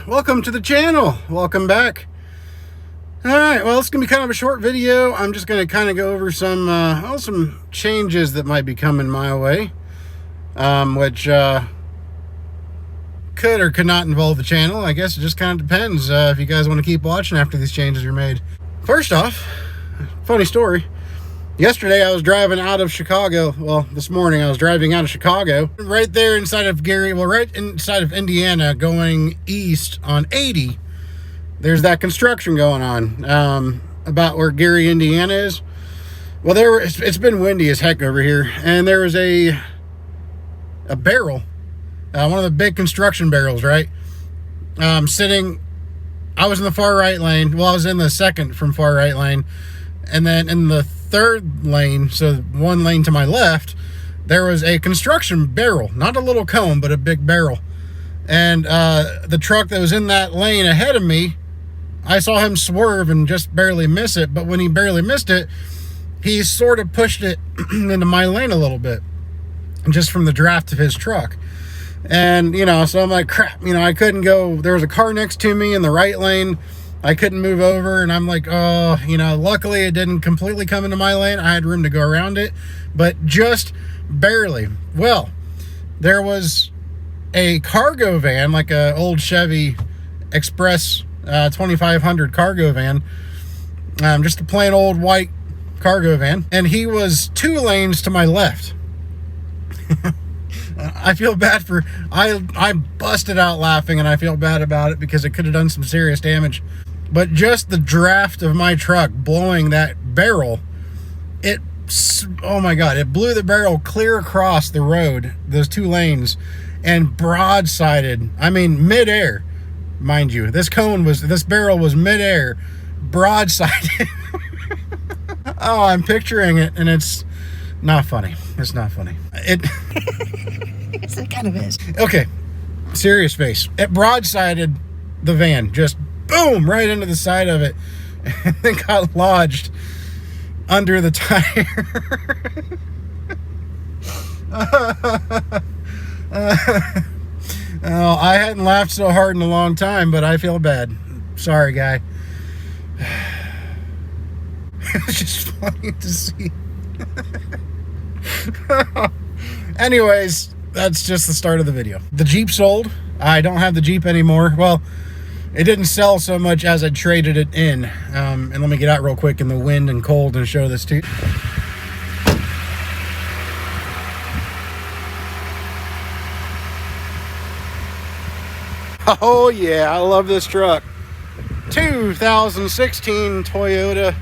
welcome to the channel. Welcome back. Alright, well, it's going to be kind of a short video. I'm just going to kind of go over some changes that might be coming my way, which could or could not involve the channel. I guess it just kind of depends if you guys want to keep watching after these changes are made. First off, funny story. Yesterday I was driving out of Chicago. Well, this morning I was driving out of Chicago. Right there inside of right inside of Indiana, going east on 80. There's that construction going on about where Gary, Indiana is. Well, it's been windy as heck over here, and there was a barrel, one of the big construction barrels, right? Sitting. I was in the far right lane. Well, I was in the second from far right lane, and then in the third lane, so one lane to my left, there was a construction barrel, not a little cone, but a big barrel. And the truck that was in that lane ahead of me, I saw him swerve and just barely miss it. But when he barely missed it, he sort of pushed it into my lane a little bit, just from the draft of his truck. And, so I'm like, crap, I couldn't go. There was a car next to me in the right lane. I couldn't move over, and I'm like, oh, luckily it didn't completely come into my lane. I had room to go around it, but just barely. Well, there was a cargo van, like a old Chevy Express 2500 cargo van, just a plain old white cargo van, and he was 2 lanes to my left. I feel bad for, I busted out laughing, and I feel bad about it because it could have done some serious damage. But just the draft of my truck blowing that barrel, oh my God, it blew the barrel clear across the road, those 2 lanes, and broadsided. I mean, midair, mind you. This barrel was midair, broadsided. Oh, I'm picturing it, and it's not funny. It's not funny. Yes, it kind of is. Okay, serious face. It broadsided the van, just boom, right into the side of it, and then got lodged under the tire. Oh, I hadn't laughed so hard in a long time, but I feel bad. Sorry, guy. It's just funny to see. Anyways, that's just the start of the video. The Jeep sold. I don't have the Jeep anymore. Well, it didn't sell so much as I traded it in. And let me get out real quick in the wind and cold and show this to you. Oh yeah, I love this truck. 2016 Toyota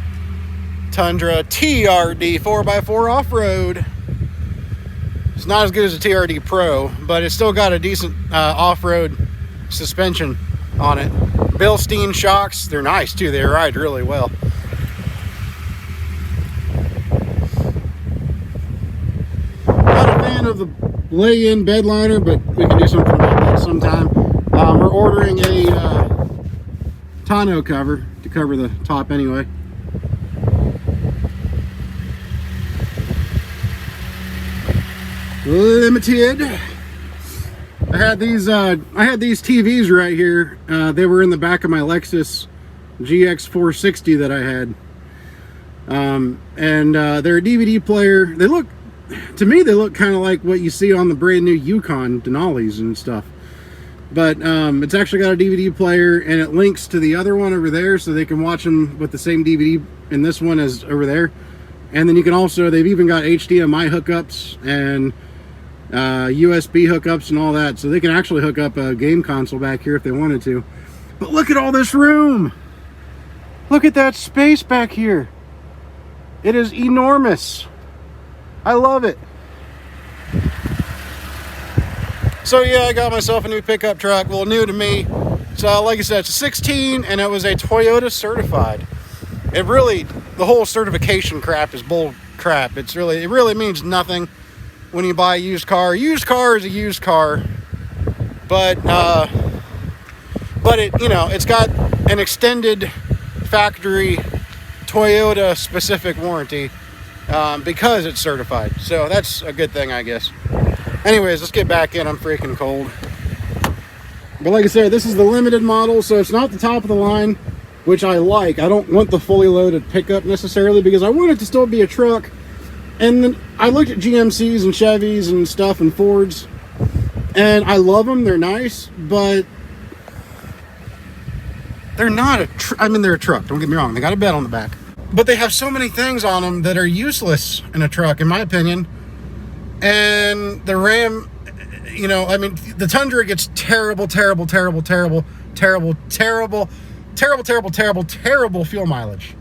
Tundra TRD 4x4 off-road. It's not as good as a TRD Pro, but it's still got a decent off-road suspension on it. Bilstein shocks, they're nice too. They ride really well. Not a fan of the lay-in bed liner, but we can do something about that sometime. We're ordering a tonneau cover to cover the top anyway. Limited. I had these TVs right here. They were in the back of my Lexus GX 460 that I had. They're a DVD player. To me, they look kind of like what you see on the brand new Yukon Denali's and stuff. But it's actually got a DVD player, and it links to the other one over there, so they can watch them with the same DVD in this one as over there. And then you can also, they've even got HDMI hookups and USB hookups and all that, so they can actually hook up a game console back here if they wanted to. But look at all this room. Look at that space back here. It is enormous. I love it. So yeah, I got myself a new pickup truck. Well, new to me. So like I said, it's a 16, and it was a Toyota certified. The whole certification crap is bull crap. It really means nothing when you buy a used car. Used car is a used car, but it, it's got an extended factory Toyota specific warranty because it's certified. So that's a good thing, I guess. Anyways, let's get back in. I'm freaking cold. But like I said, this is the limited model, so it's not the top of the line, which I like. I don't want the fully loaded pickup necessarily, because I want it to still be a truck. And then I looked at GMCs and Chevys and stuff and Fords, and I love them. They're nice, but they're not a I mean, they're a truck. Don't get me wrong. They got a bed on the back. But they have so many things on them that are useless in a truck, in my opinion. And the Ram, you know, I mean, the Tundra gets terrible fuel mileage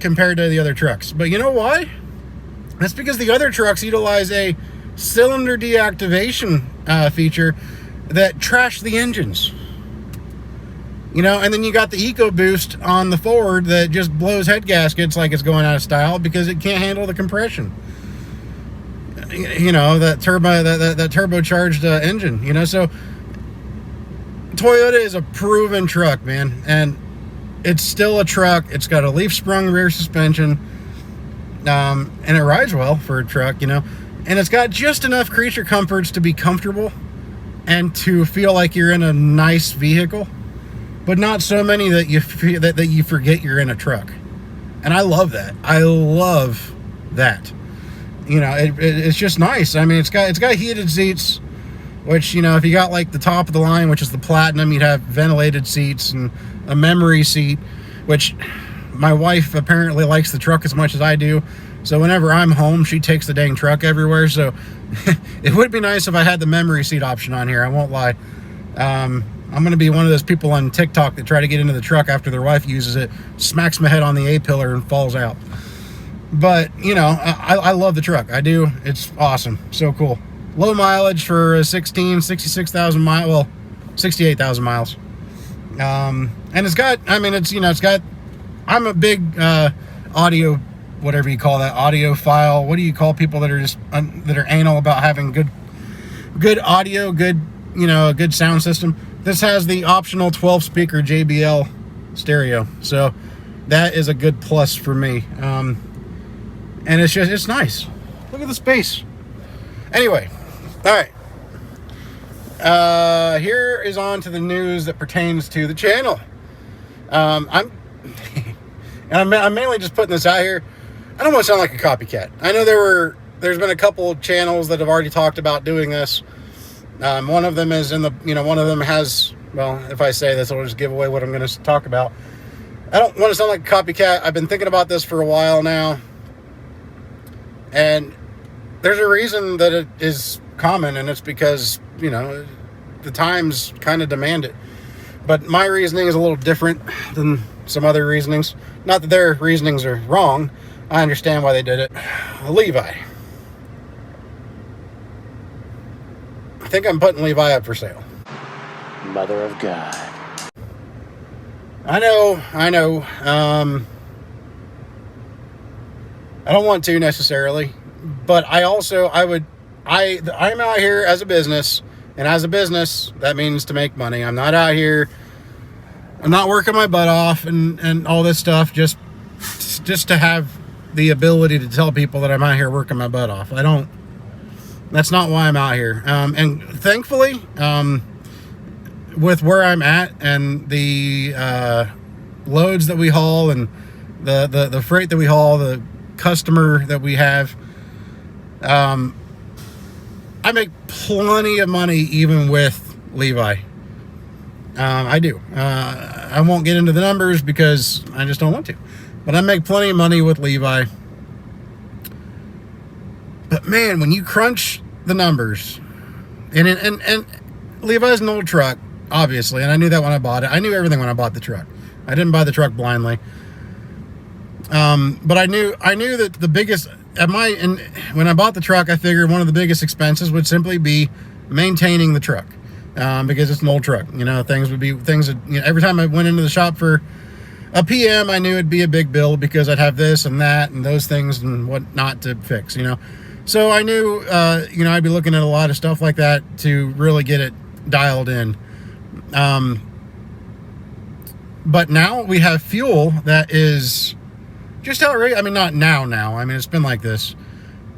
compared to the other trucks. But you know why? That's because the other trucks utilize a cylinder deactivation feature that trash the engines. You know, and then you got the EcoBoost on the Ford that just blows head gaskets like it's going out of style because it can't handle the compression. You know, that turbocharged engine. You know, so Toyota is a proven truck, man, and it's still a truck. It's got a leaf-sprung rear suspension, and it rides well for a truck. You know, and it's got just enough creature comforts to be comfortable and to feel like you're in a nice vehicle, but not so many that you that you forget you're in a truck. And I love that. I love that. You know, it's just nice. I mean, it's got heated seats, which, you know, if you got like the top of the line, which is the Platinum, you'd have ventilated seats and a memory seat, which my wife apparently likes the truck as much as I do. So whenever I'm home, she takes the dang truck everywhere. So it would be nice if I had the memory seat option on here. I won't lie. I'm going to be one of those people on TikTok that try to get into the truck after their wife uses it, smacks my head on the A-pillar and falls out. But, you know, I love the truck. I do. It's awesome. So cool. Low mileage for 66,000 miles. Well, 68,000 miles. And it's got, I mean, it's, you know, it's got, I'm a big audio, whatever you call that, audiophile. What do you call people that are just, that are anal about having good audio, good, you know, a good sound system? This has the optional 12 speaker JBL stereo. So that is a good plus for me. And it's just, it's nice. Look at the space. Anyway, all right. Here is on to the news that pertains to the channel. I'm mainly just putting this out here. I don't want to sound like a copycat. I know there's been a couple of channels that have already talked about doing this. One of them is in the, you know, one of them has, well, if I say this, I'll just give away what I'm going to talk about. I don't want to sound like a copycat. I've been thinking about this for a while now. And there's a reason that it is common, and it's because, you know, the times kind of demand it. But my reasoning is a little different than some other reasonings. Not that their reasonings are wrong. I understand why they did it. Levi. I think I'm putting Levi up for sale. Mother of God. I know. I don't want to necessarily, but I'm out here as a business, and as a business, that means to make money. I'm not out here, I'm not working my butt off and all this stuff just to have the ability to tell people that I'm out here working my butt off. That's not why I'm out here. And thankfully, with where I'm at and the loads that we haul and the freight that we haul, the customer that we have, I make plenty of money even with Levi. I do. I won't get into the numbers because I just don't want to, but I make plenty of money with Levi. But man, when you crunch the numbers, and Levi's an old truck, obviously, and I knew that when I bought it. I knew everything when I bought the truck. I didn't buy the truck blindly. But I knew that the biggest when I bought the truck, I figured one of the biggest expenses would simply be maintaining the truck, because it's an old truck. You know, things that, you know, every time I went into the shop for a PM, I knew it'd be a big bill because I'd have this and that and those things and what not to fix. You know, so I knew, you know, I'd be looking at a lot of stuff like that to really get it dialed in. But now we have fuel that is just outrageous. I mean, not now. I mean, it's been like this,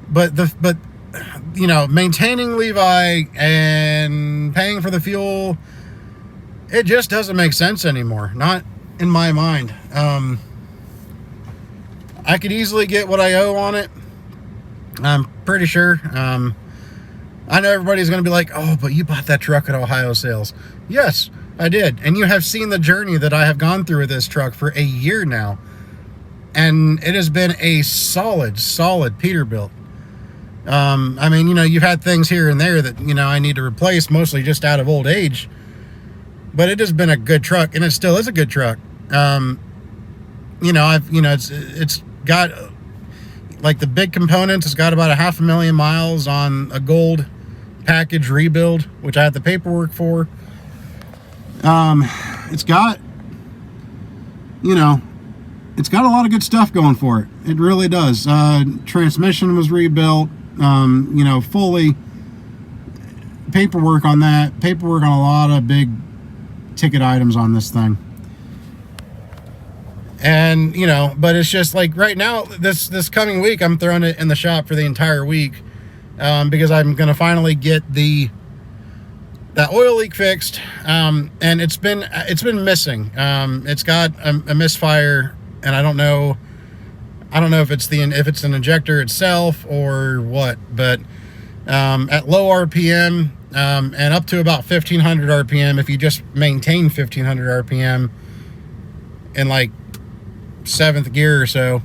but you know, maintaining Levi and paying for the fuel, it just doesn't make sense anymore. Not in my mind. I could easily get what I owe on it. I'm pretty sure. I know everybody's going to be like, oh, but you bought that truck at Ohio sales. Yes, I did. And you have seen the journey that I have gone through with this truck for a year now. And it has been a solid Peterbilt. I mean, you know, you've had things here and there that, you know, I need to replace, mostly just out of old age. But it has been a good truck, and it still is a good truck. You know, it's got, like, the big components. It's got about 500,000 miles on a gold package rebuild, which I had the paperwork for. It's got, you know, it's got a lot of good stuff going for it. It really does. Transmission was rebuilt, you know, fully. Paperwork on that. Paperwork on a lot of big ticket items on this thing. And, you know, but it's just like right now, this coming week, I'm throwing it in the shop for the entire week, because I'm going to finally get that oil leak fixed. And it's been missing. It's got a misfire, and I don't know if it's an injector itself or what, but at low RPM, and up to about 1500 RPM, if you just maintain 1500 RPM in like 7th gear or so,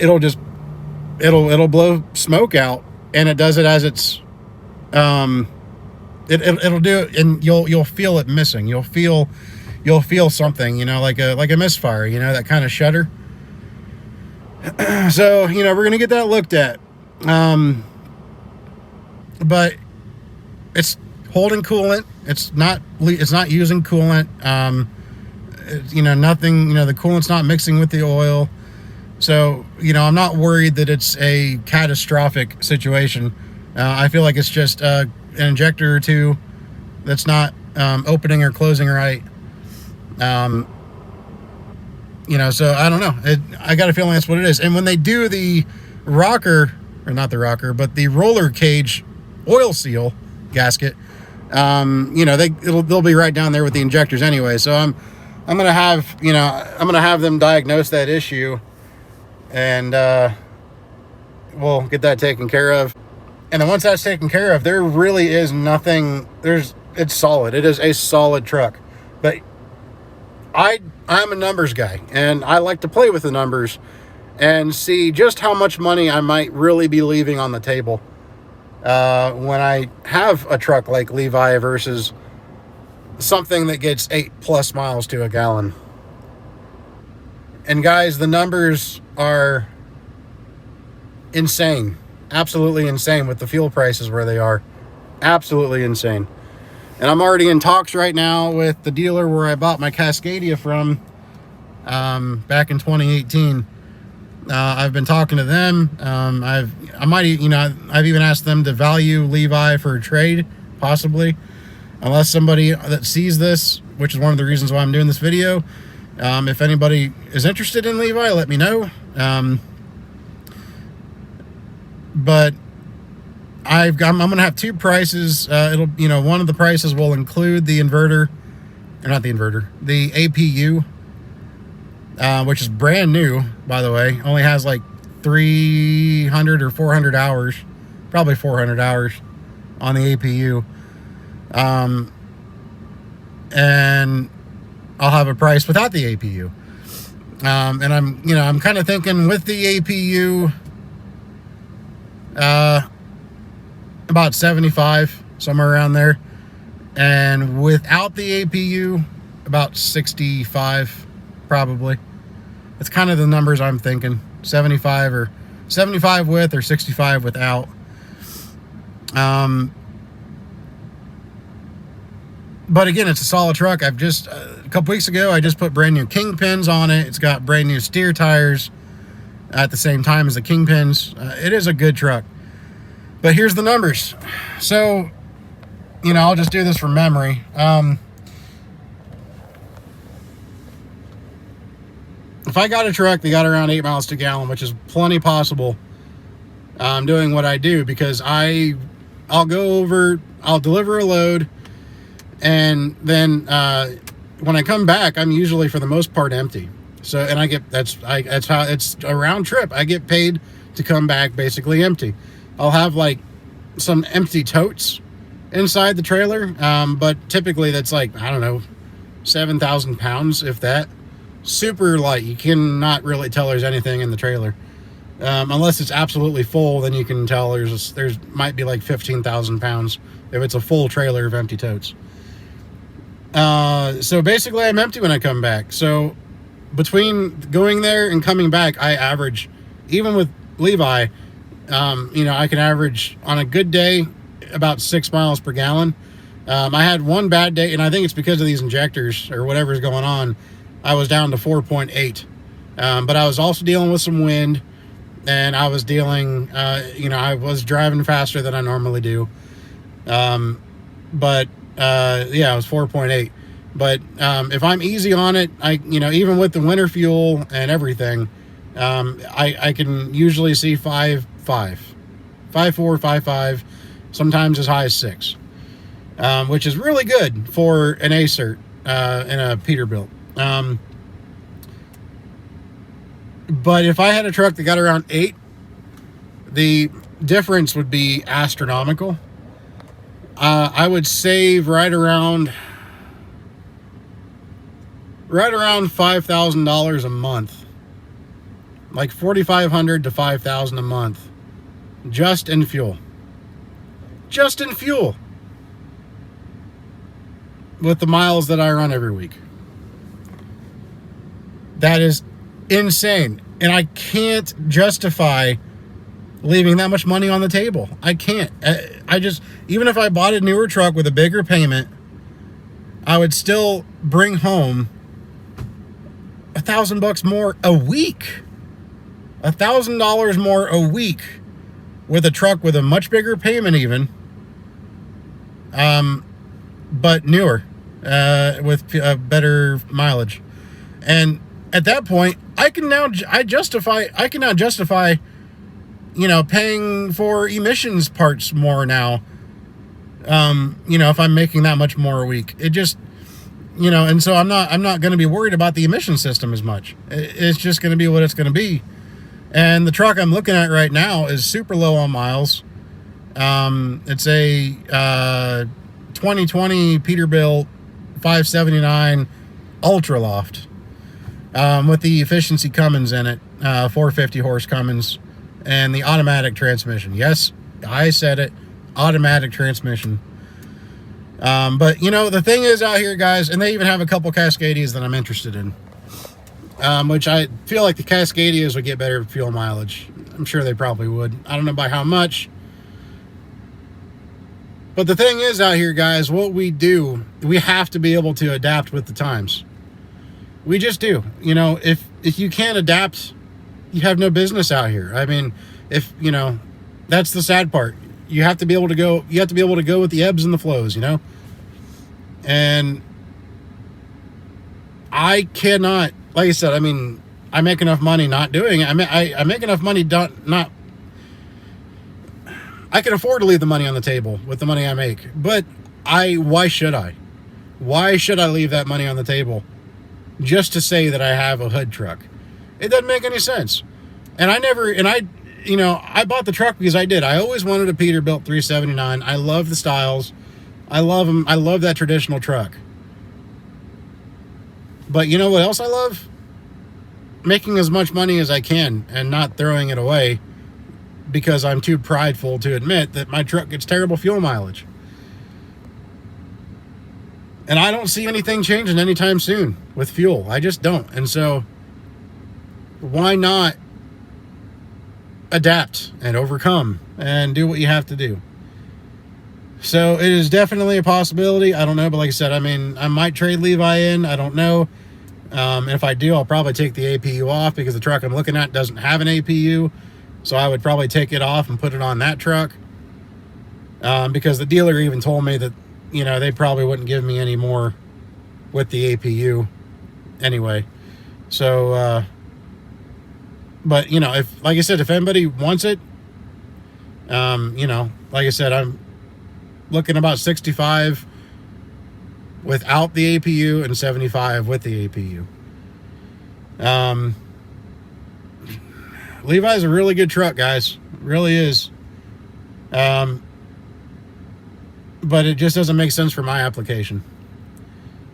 it'll blow smoke out, and it does it as it's it'll do it, and you'll feel it missing. You'll feel something, you know, like a misfire, you know, that kind of shudder. So, you know, we're gonna get that looked at, but it's holding coolant. It's not using coolant. You know, nothing, you know, the coolant's not mixing with the oil. So, you know, I'm not worried that it's a catastrophic situation. I feel like it's just an injector or two that's not opening or closing right. You know, so I don't know. I got a feeling that's what it is. And when they do the rocker, or not the rocker, but the roller cage oil seal gasket, you know, they'll be right down there with the injectors anyway. So I'm gonna have them diagnose that issue, and we'll get that taken care of. And then once that's taken care of, there really is nothing. It's solid. It is a solid truck. But I'm a numbers guy, and I like to play with the numbers and see just how much money I might really be leaving on the table when I have a truck like Levi versus something that gets 8+ miles to a gallon. And guys, the numbers are insane. Absolutely insane with the fuel prices where they are. Absolutely insane. And I'm already in talks right now with the dealer where I bought my Cascadia from back in 2018. I've been talking to them. I've even asked them to value Levi for a trade, possibly. Unless somebody that sees this, which is one of the reasons why I'm doing this video, if anybody is interested in Levi, let me know. But I'm going to have two prices. One of the prices will include the inverter, or not the inverter, the APU, which is brand new, by the way. Only has like 300 or 400 hours, probably 400 hours on the APU. And I'll have a price without the APU. And I'm kind of thinking with the APU, about 75, somewhere around there. And without the APU, about 65, probably. It's kind of the numbers I'm thinking. 75 with or 65 without. But again, it's a solid truck. I've just, a couple weeks ago, I just put brand new Kingpins on it. It's got brand new steer tires at the same time as the Kingpins. It is a good truck. But here's the numbers. So, I'll just do this from memory. If I got a truck that got around 8 miles to a gallon, which is plenty possible, doing what I do, because I'll go over, I'll deliver a load, and then when I come back, I'm usually for the most part empty. So, and that's how it's a round trip. I get paid to come back basically empty. I'll have like some empty totes inside the trailer, but typically that's like, I don't know, 7,000 pounds, if that. Super light. You cannot really tell there's anything in the trailer. Unless it's absolutely full, then you can tell there's might be like 15,000 pounds if it's a full trailer of empty totes. So basically I'm empty when I come back. So between going there and coming back, I average, even with Levi, I can average on a good day about 6 miles per gallon. I had one bad day, and I think it's because of these injectors or whatever's going on. I was down to 4.8. But I was also dealing with some wind, and I was dealing, I was driving faster than I normally do. It was 4.8. But if I'm easy on it, even with the winter fuel and everything, I can usually see 5.4, 5.5, sometimes as high as 6, which is really good for an A-cert and a Peterbilt. But if I had a truck that got around 8, the difference would be astronomical. I would save right around $5,000 a month, like $4,500 to $5,000 a month, just in fuel. Just in fuel, with the miles that I run every week. That is insane, and I can't justify leaving that much money on the table. I can't. I just, even if I bought a newer truck with a bigger payment, I would still bring home $1,000 more a week. $1,000 more a week with a truck with a much bigger payment, even, but newer, with better mileage. And at that point, I can now justify, paying for emissions parts more now. If I'm making that much more a week, it just, and so I'm not going to be worried about the emission system as much. It's just going to be what it's going to be. And the truck I'm looking at right now is super low on miles. It's a 2020 Peterbilt 579 Ultra Loft, with the efficiency Cummins in it, 450 horse Cummins, and the automatic transmission. Yes, I said it, automatic transmission. But the thing is out here, guys, and they even have a couple Cascadias that I'm interested in, which I feel like the Cascadias would get better fuel mileage. I'm sure they probably would. I don't know by how much. But the thing is out here, guys, what we do, we have to be able to adapt with the times. We just do. If you can't adapt, you have no business out here. I mean, that's the sad part. You have to be able to go with the ebbs and the flows, And I cannot, like I said, I make enough money not doing it. I make enough money not. I can afford to leave the money on the table with the money I make, but why should I? Why should I leave that money on the table just to say that I have a hood truck? It doesn't make any sense. And I bought the truck because I did. I always wanted a Peterbilt 379. I love the styles. I love them. I love that traditional truck. But you know what else I love? Making as much money as I can and not throwing it away because I'm too prideful to admit that my truck gets terrible fuel mileage. And I don't see anything changing anytime soon with fuel. I just don't. And so why not adapt and overcome and do what you have to do? So it is definitely a possibility. I don't know, but like I said, I might trade Levi in. I don't know. And if I do, I'll probably take the APU off because the truck I'm looking at doesn't have an APU. So I would probably take it off and put it on that truck. Because the dealer even told me that, they probably wouldn't give me any more with the APU anyway. So, but if, like I said, if anybody wants it, You know, like I said, I'm looking about 65 without the APU and 75 with the APU. Levi's a really good truck, guys. It really is. But it just doesn't make sense for my application.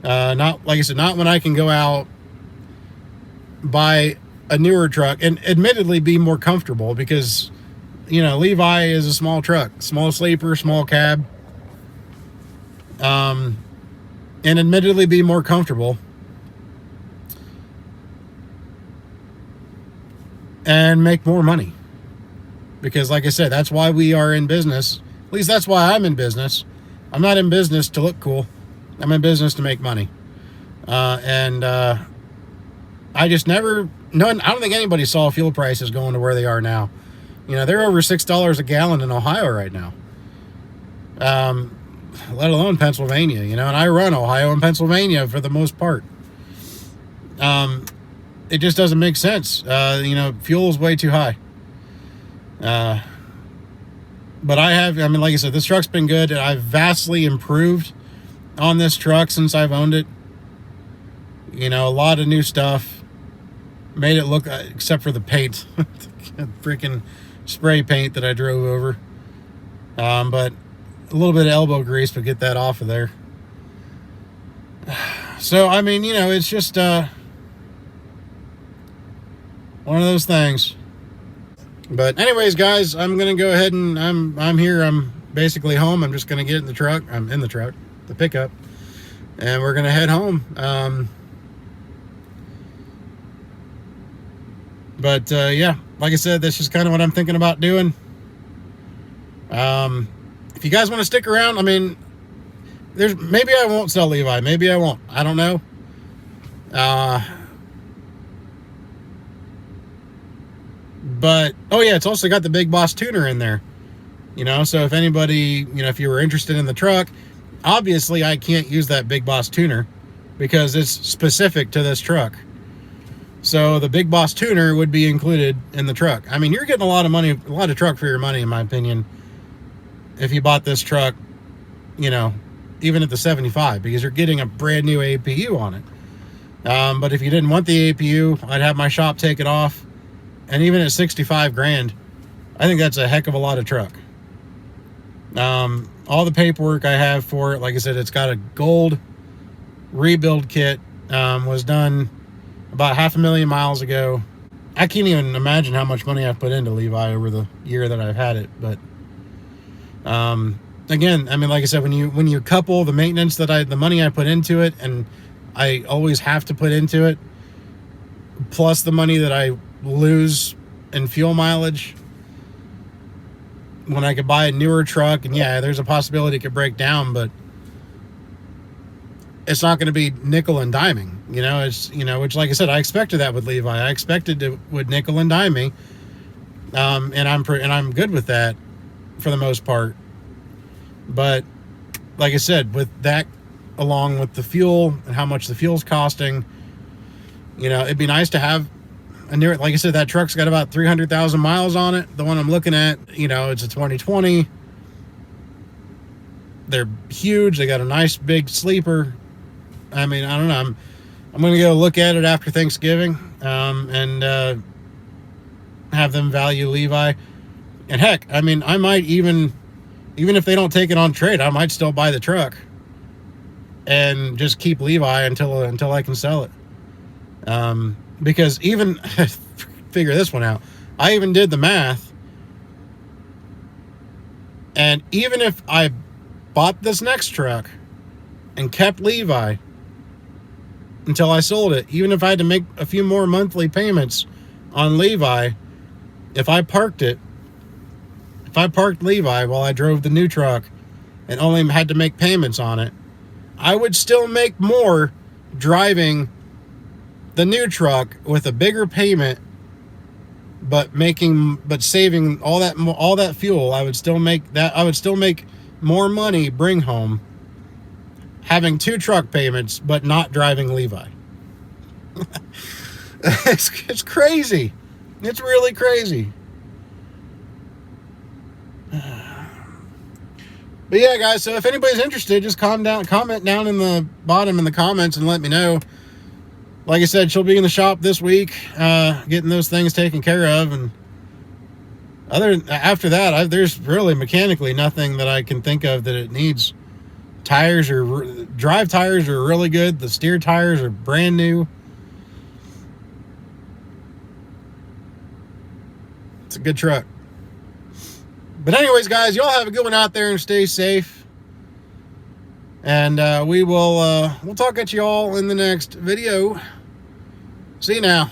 Not, like I said, not when I can go out, buy a newer truck, and admittedly be more comfortable, because, you know, Levi is a small truck, small sleeper, small cab, and admittedly be more comfortable and make more money. Because, like I said, that's why we are in business. At least that's why I'm in business. I'm not in business to look cool. I'm in business to make money. I just never, I don't think anybody saw fuel prices going to where they are now. You know, they're over $6 a gallon in Ohio right now. Let alone Pennsylvania, you know, and I run Ohio and Pennsylvania for the most part. It just doesn't make sense. You know, fuel is way too high. But I mean, like I said, this truck's been good, and I've vastly improved on this truck since I've owned it. You know, a lot of new stuff. Made it look, except for the paint, freaking spray paint that I drove over. But a little bit of elbow grease, but get that off of there. So, I mean, you know, it's just one of those things. But anyways, guys, I'm gonna go ahead and I'm here. I'm basically home. I'm just gonna get in the truck. I'm in the truck, the pickup, and we're gonna head home. But yeah, like I said, that's just kind of what I'm thinking about doing. If you guys want to stick around, I mean, maybe I won't sell Levi. Maybe I won't. I don't know. But, oh yeah, it's also got the Big Boss tuner in there. You know, so if anybody, you know, if you were interested in the truck, obviously I can't use that Big Boss tuner because it's specific to this truck. So the Big Boss tuner would be included in the truck. I mean, you're getting a lot of money, a lot of truck for your money, in my opinion, if you bought this truck, you know, even at the 75, because you're getting a brand new APU on it. But if you didn't want the APU, I'd have my shop take it off. And even at 65 grand, I think that's a heck of a lot of truck. All the paperwork I have for it, like I said, it's got a gold rebuild kit, was done about 500,000 miles ago. I can't even imagine how much money I've put into Levi over the year that I've had it. But again, I mean, like I said, when you couple the maintenance the money I put into it, and I always have to put into it, plus the money that I lose in fuel mileage, when I could buy a newer truck, and yeah, there's a possibility it could break down, but it's not going to be nickel and diming, you know. It's, you know, which, like I said, I expected that with Levi. I expected it would nickel and dime me, and I'm good with that for the most part. But like I said, with that, along with the fuel and how much the fuel's costing, you know, it'd be nice to have a newer. Like I said, that truck's got about 300,000 miles on it. The one I'm looking at, you know, it's a 2020. They're huge. They got a nice big sleeper. I mean, I don't know. I'm going to go look at it after Thanksgiving, and have them value Levi. And heck, I mean, I might even if they don't take it on trade, I might still buy the truck and just keep Levi until I can sell it. Because even figure this one out. I even did the math, and even if I bought this next truck and kept Levi until I sold it, even if I had to make a few more monthly payments on Levi, if I parked Levi while I drove the new truck and only had to make payments on it, I would still make more driving the new truck with a bigger payment, but saving all that fuel. I would still make more money bring home having two truck payments but not driving Levi. It's crazy. It's really crazy. But yeah, guys, so if anybody's interested, just comment down in the bottom in the comments and let me know. Like I said, she'll be in the shop this week, getting those things taken care of. And after that, there's really mechanically nothing that I can think of that it needs. Drive tires are really good. The steer tires are brand new. It's a good truck. But anyways, guys, y'all have a good one out there and stay safe. And we'll talk at you all in the next video. See you now.